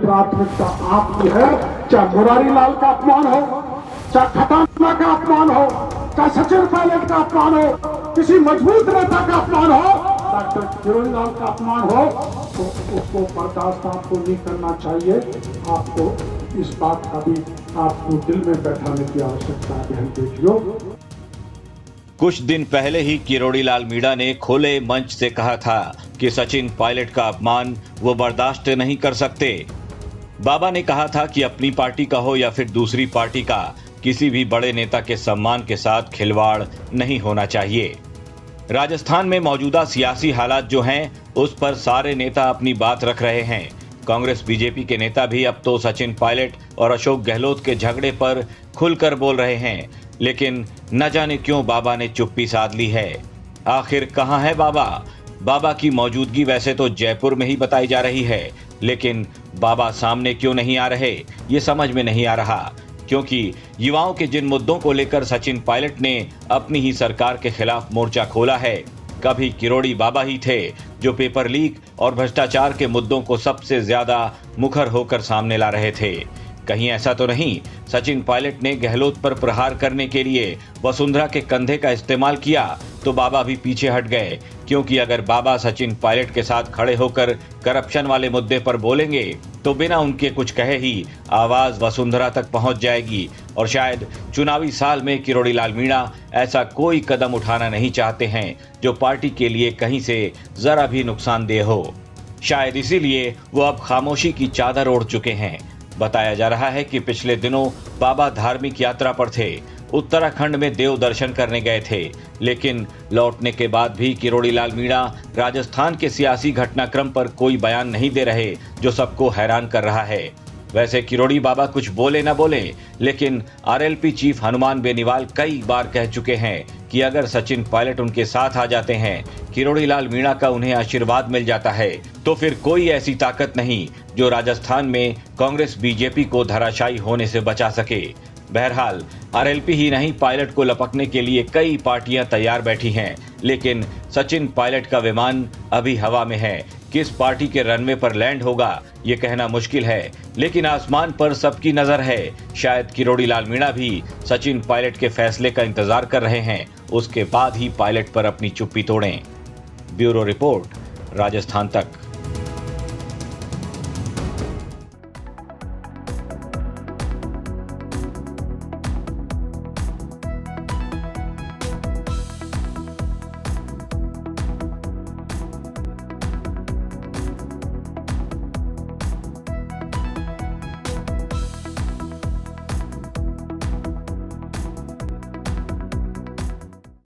प्राथमिकता आपकी है, चाहे मुरारी लाल का अपमान हो, चाहे खटाना का अपमान हो, चाहे सचिन पायलट का अपमान हो, किसी मजबूत नेता का अपमान हो, डॉक्टर किरोड़ी लाल का अपमान हो, तो उसको बर्दाश्त आपको नहीं करना चाहिए। आपको इस बात का भी आपको दिल में बैठाने की आवश्यकता है। बहन बेटियों, कुछ दिन पहले ही किरोड़ी लाल मीणा ने खुले मंच से कहा था कि सचिन पायलट का अपमान वो बर्दाश्त नहीं कर सकते। बाबा ने कहा था कि अपनी पार्टी का हो या फिर दूसरी पार्टी का, किसी भी बड़े नेता के सम्मान के साथ खिलवाड़ नहीं होना चाहिए। राजस्थान में मौजूदा सियासी हालात जो हैं, उस पर सारे नेता अपनी बात रख रहे हैं। कांग्रेस बीजेपी के नेता भी अब तो सचिन पायलट और अशोक गहलोत के झगड़े पर खुलकर बोल रहे हैं, लेकिन न जाने क्यों बाबा ने चुप्पी साध ली है। आखिर कहां है बाबा? बाबा की मौजूदगी वैसे तो जयपुर में ही बताई जा रही है, लेकिन बाबा सामने क्यों नहीं आ रहे, ये समझ में नहीं आ रहा। क्योंकि युवाओं के जिन मुद्दों को लेकर सचिन पायलट ने अपनी ही सरकार के खिलाफ मोर्चा खोला है, कभी किरोड़ी बाबा ही थे जो पेपर लीक और भ्रष्टाचार के मुद्दों को सबसे ज्यादा मुखर होकर सामने ला रहे थे। कहीं ऐसा तो नहीं सचिन पायलट ने गहलोत पर प्रहार करने के लिए वसुंधरा के कंधे का इस्तेमाल किया तो बाबा भी पीछे हट गए? क्योंकि अगर बाबा सचिन पायलट के साथ खड़े होकर करप्शन वाले मुद्दे पर बोलेंगे तो बिना उनके कुछ कहे ही आवाज वसुंधरा तक पहुंच जाएगी, और शायद चुनावी साल में किरोड़ी लाल मीणा ऐसा कोई कदम उठाना नहीं चाहते हैं जो पार्टी के लिए कहीं से जरा भी नुकसानदेह हो। शायद इसीलिए वो अब खामोशी की चादर ओढ़ चुके हैं। बताया जा रहा है कि पिछले दिनों बाबा धार्मिक यात्रा पर थे, उत्तराखंड में देव दर्शन करने गए थे, लेकिन लौटने के बाद भी किरोड़ी लाल मीणा राजस्थान के सियासी घटनाक्रम पर कोई बयान नहीं दे रहे, जो सबको हैरान कर रहा है। वैसे किरोड़ी बाबा कुछ बोले न बोले, लेकिन आरएलपी चीफ हनुमान बेनीवाल कई बार कह चुके हैं कि अगर सचिन पायलट उनके साथ आ जाते हैं, किरोड़ी लाल मीणा का उन्हें आशीर्वाद मिल जाता है, तो फिर कोई ऐसी ताकत नहीं जो राजस्थान में कांग्रेस बीजेपी को धराशायी होने से बचा सके। बहरहाल आरएलपी ही नहीं, पायलट को लपकने के लिए कई पार्टियां तैयार बैठी हैं, लेकिन सचिन पायलट का विमान अभी हवा में है। किस पार्टी के रनवे पर लैंड होगा ये कहना मुश्किल है, लेकिन आसमान पर सबकी नजर है। शायद किरोड़ी लाल मीणा भी सचिन पायलट के फैसले का इंतजार कर रहे हैं, उसके बाद ही पायलट पर अपनी चुप्पी तोड़ें। ब्यूरो रिपोर्ट, राजस्थान तक।